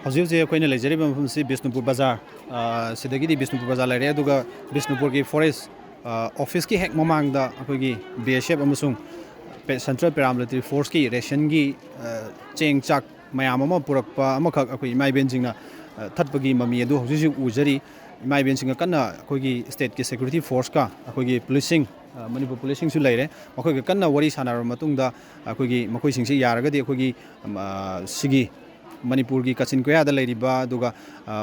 ꯍꯧꯖꯤꯛ ꯑꯩꯈꯣꯏꯅ ꯂꯩꯖꯔꯤꯕ ꯃꯐꯝꯁꯤ ꯕꯤꯁꯅꯨꯄꯨꯔ ꯕꯖꯥꯔ ꯁꯤꯗꯒꯤꯗꯤ ꯕꯤꯁꯅꯨꯄꯨꯔ ꯕꯖꯥꯔ ꯂꯩꯔꯦ ꯑꯗꯨꯒ ꯕꯤꯁꯅꯨꯄꯨꯔꯒꯤ ꯐꯣꯔꯦꯁ ꯑꯣꯐꯤꯁꯀꯤ ꯍꯦꯛ ꯃꯃꯥꯡꯗ ꯑꯩꯈꯣꯏꯒꯤ BSF ꯑꯃꯁꯨꯡ ꯁꯦꯟꯇ꯭ꯔꯦꯜ ꯄꯦꯔꯥꯃꯤꯂꯤꯇꯔꯤ ꯐꯣꯔꯁꯀꯤ ꯔꯦꯁꯟꯒꯤ ꯆꯦꯡ ꯆꯥꯛ ꯃꯌꯥꯝ ꯑꯃ ꯄꯨꯔꯛꯄ ꯑꯃꯈꯛ ꯑꯩꯈꯣꯏ ꯏꯃꯥ ꯏꯕꯦꯟꯁꯤꯡꯅ ꯊꯠꯄꯒꯤ ꯃꯃꯤ ꯑꯗꯨ ꯍꯧꯖꯤꯛ ꯍꯧꯖꯤꯛ ꯎꯖꯔꯤ ꯏꯃꯥ ꯏꯕꯦꯟꯁꯤꯡꯒ ꯀꯟꯅ ꯑꯩꯈꯣꯏꯒꯤ ꯁ꯭ꯇꯦꯠꯀꯤ ꯁꯦꯀ꯭ꯌꯨꯔꯤꯇꯤ ꯐꯣꯔꯁꯀ ꯑꯩꯈꯣꯏꯒꯤ ꯄꯨꯂꯤꯁꯁꯤꯡ ꯃꯅꯤꯄꯨꯔ ꯄꯨꯂꯤꯁꯁꯤꯡꯁꯨ ꯂꯩꯔꯦ ꯃꯈꯣꯏꯒ ꯀꯟꯅ ꯋꯥꯔꯤ ꯁꯥꯟꯅꯔꯕ ꯃꯇꯨꯡꯗ ꯑꯩꯈꯣꯏꯒꯤ ꯃꯈꯣꯏꯁꯤꯡꯁꯤ ꯌꯥꯔꯒꯗꯤ ꯑꯩꯈꯣꯏꯒꯤ ꯁꯤꯒꯤ ꯃꯅꯤꯄꯨꯔꯒꯤ ꯀꯥꯆꯤꯟ ꯀꯣꯌꯥꯗ ꯂꯩꯔꯤꯕ ꯑꯗꯨꯒ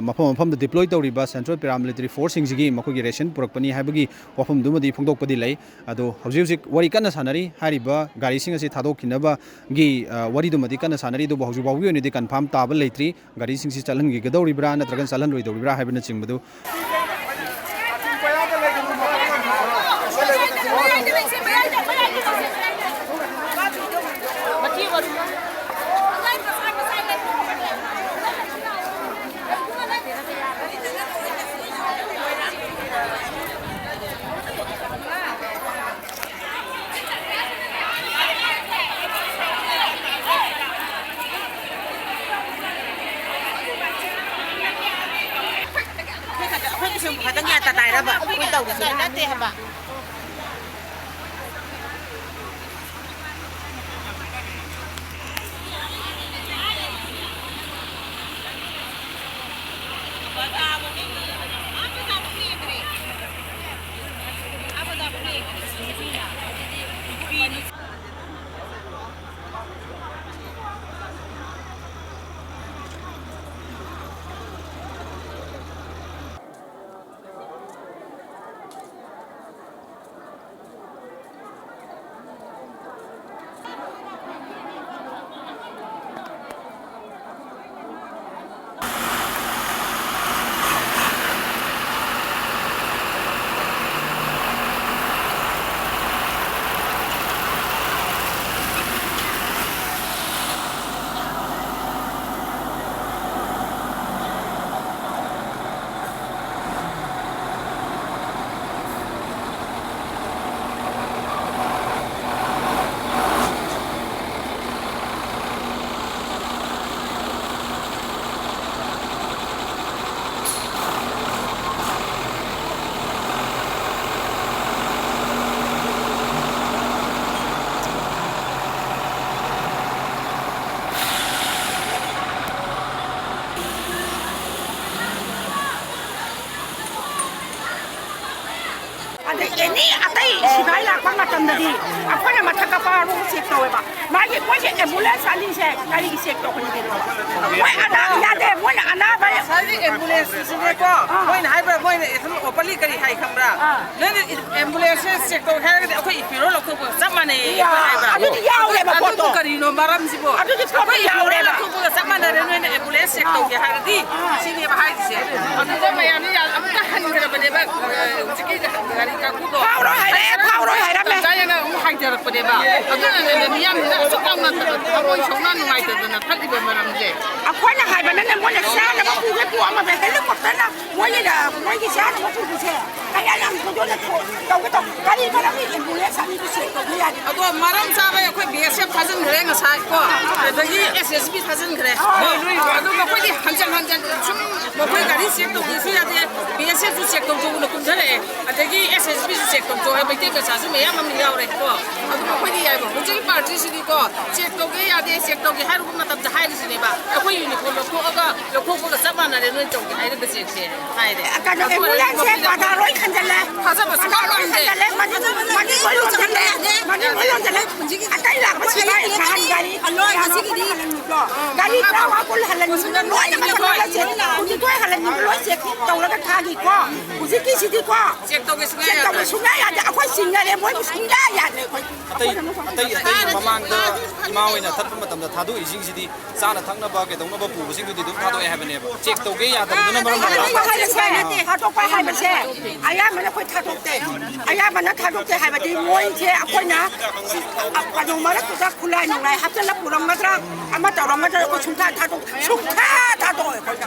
ꯃꯐꯝ ꯃꯐꯝꯗ ꯗꯤꯄ꯭ꯂꯣꯏ ꯇꯧꯔꯤꯕ ꯁꯦꯟꯇ꯭ꯔꯦꯜ ꯄꯦꯔꯥꯃꯤꯂꯤꯇꯔꯤ ꯐꯣꯔꯁꯁꯤꯡꯁꯤꯒꯤ ꯃꯈꯣꯏꯒꯤ ꯔꯦꯁꯟ ꯄꯨꯔꯛꯄꯅꯤ ꯍꯥꯏꯕꯒꯤ ꯋꯥꯐꯝꯗꯨꯃꯗꯤ ꯐꯣꯡꯗꯣꯛꯄꯗꯤ ꯂꯩ ꯑꯗꯣ ꯍꯧꯖꯤꯛ ꯍꯧꯖꯤꯛ ꯋꯥꯔꯤ ꯀꯟꯅ ꯁꯥꯟꯅꯔꯤ ꯍꯥꯏꯔꯤꯕ ꯒꯥꯔꯤꯁꯤꯡ ꯑꯁꯤ ꯊꯥꯗꯣꯛꯈꯤꯅꯕꯒꯤ ꯋꯥꯔꯤꯗꯨꯃꯗꯤ ꯀꯟꯅ ꯁꯥꯟꯅꯔꯤ ꯑꯗꯨꯕꯨ ꯍꯧꯖꯤꯛ ꯐꯥꯎꯒꯤ ꯑꯣꯏꯅꯗꯤ ꯀꯟꯐꯥꯔꯝ ꯇꯥꯕ ꯂꯩꯇ꯭ꯔꯤ ꯒꯥꯔꯤꯁꯤꯡꯁꯤ ꯆꯠꯍꯟꯈꯤꯒꯗꯧꯔꯤꯕ꯭ꯔꯥ ꯅꯠꯇ꯭ꯔꯒ ꯆꯠꯍꯟꯔꯣꯏꯗꯧꯔꯤꯕ꯭ꯔꯥ ꯍꯥꯏꯕꯅꯆꯤꯡꯕꯗꯨ Kadang ya tak tahu apa, kita tahu sudah nanti apa. Ini atai sigai la kwan matam dadi. Apa yang mata kapal ru sektor apa? Mari kau cek ambulans ali cek kali sektor kau ni dulu. Kau anak ya deh, kau anak apa? Sari ambulans sini ko. Kau ni hai ber, kau ni itu opali kari hai kamera. Lalu ambulans sektor hari ni aku ipiro lo kau sama ni. Aduh dia awal apa Aku kari no maram sih bo. Aduh dia kau dia awal apa? Aku sama ni ni ambulans sektor hari ni. Sini apa hai sih? Aku tu macam ni, aku dah hanya berapa dia uciki kari kaku tu. Kau roh hai dah me. Saya nak hai dia berapa dia. Aku ni ni ni sekarang nak aku isongan ngai tu nak thadi bermaram je. Aku nak hai benar ni, mana sana aku punya puak macam helikopter na. Mana dah, mana sana aku punya. Kaya lang tu tu nak kau kata kali malam ni ambulans ali tu sektor dia. Aduh maram saya aku BSF thasan keren ngasai ko. Jadi SSB thasan keren. Aduh aku ni hancan cuma aku kari sektor kisi ada BSF tu sektor tu nak kumjare. Jadi SSB tu sektor tu hai betul betul sahaja maya mami jauh reh ko. Aduh aku ni ya aku jadi parti sini ko sektor ke ada sektor ke hari rumah tak jahai di sini ba. Aku ini ko loko sama nade ni jauh ke hari bersih hai deh. Akan ambulans pada roy kanjala. Thasan masuk roy kanjala mani bolong kanjala. Mani bolong kanjala. Akan lah masih baik tahan gari. Allah masih gini. Gari perahu aku halan ni roy yang macam mana sih? Uji tu halan ni roy sih. Tahu lah kan kaki ko. Uji kisi di ko. sektor ke sungai. Sektor sungai ada. Aku singgah le, boleh singgah ya le. ꯑꯇꯩ ꯃꯃꯥꯡꯗ ꯏꯃꯥ ꯍꯣꯏꯅ ꯊꯠꯄ ꯃꯇꯝꯗ ꯊꯥꯗꯣꯛꯏꯁꯤꯡꯁꯤꯗꯤ ꯆꯥꯅ ꯊꯛꯅꯕ ꯀꯩꯗꯧꯅꯕ ꯄꯨꯕꯁꯤꯡꯗꯨꯗꯤ ꯑꯗꯨꯝ ꯊꯥꯗꯣꯛꯑꯦ ꯍꯥꯏꯕꯅꯦꯕ check ꯇꯧꯒꯦ ꯌꯥꯗꯕꯗꯨꯅ ꯃꯔꯝ ꯑꯣꯏꯔꯒ ꯊꯥꯗꯣꯛꯄ ꯍꯥꯏꯕꯁꯦ ꯑꯌꯥꯝꯕꯅ ꯑꯩꯈꯣꯏ ꯊꯥꯗꯣꯛꯇꯦ ꯑꯌꯥꯝꯕꯅ ꯊꯥꯗꯣꯛꯇꯦ ꯍꯥꯏꯕꯗꯤ ꯃꯣꯏꯁꯦ ꯑꯩꯈꯣꯏꯅ ꯀꯩꯅꯣ ꯃꯔꯛꯇꯨꯗ ꯈꯨꯠꯂꯥꯏ ꯅꯨꯡꯂꯥꯏ ꯍꯥꯞꯆꯤꯜꯂ ꯄꯨꯔꯝꯒꯗ꯭ꯔꯥ ꯑꯃ ꯇꯧꯔꯝꯒꯗ꯭ꯔꯥ ꯑꯩꯈꯣꯏ ꯁꯨꯡꯊꯥ ꯊꯥꯗꯣꯛꯑꯣꯏ ꯑꯩꯈꯣꯏꯅ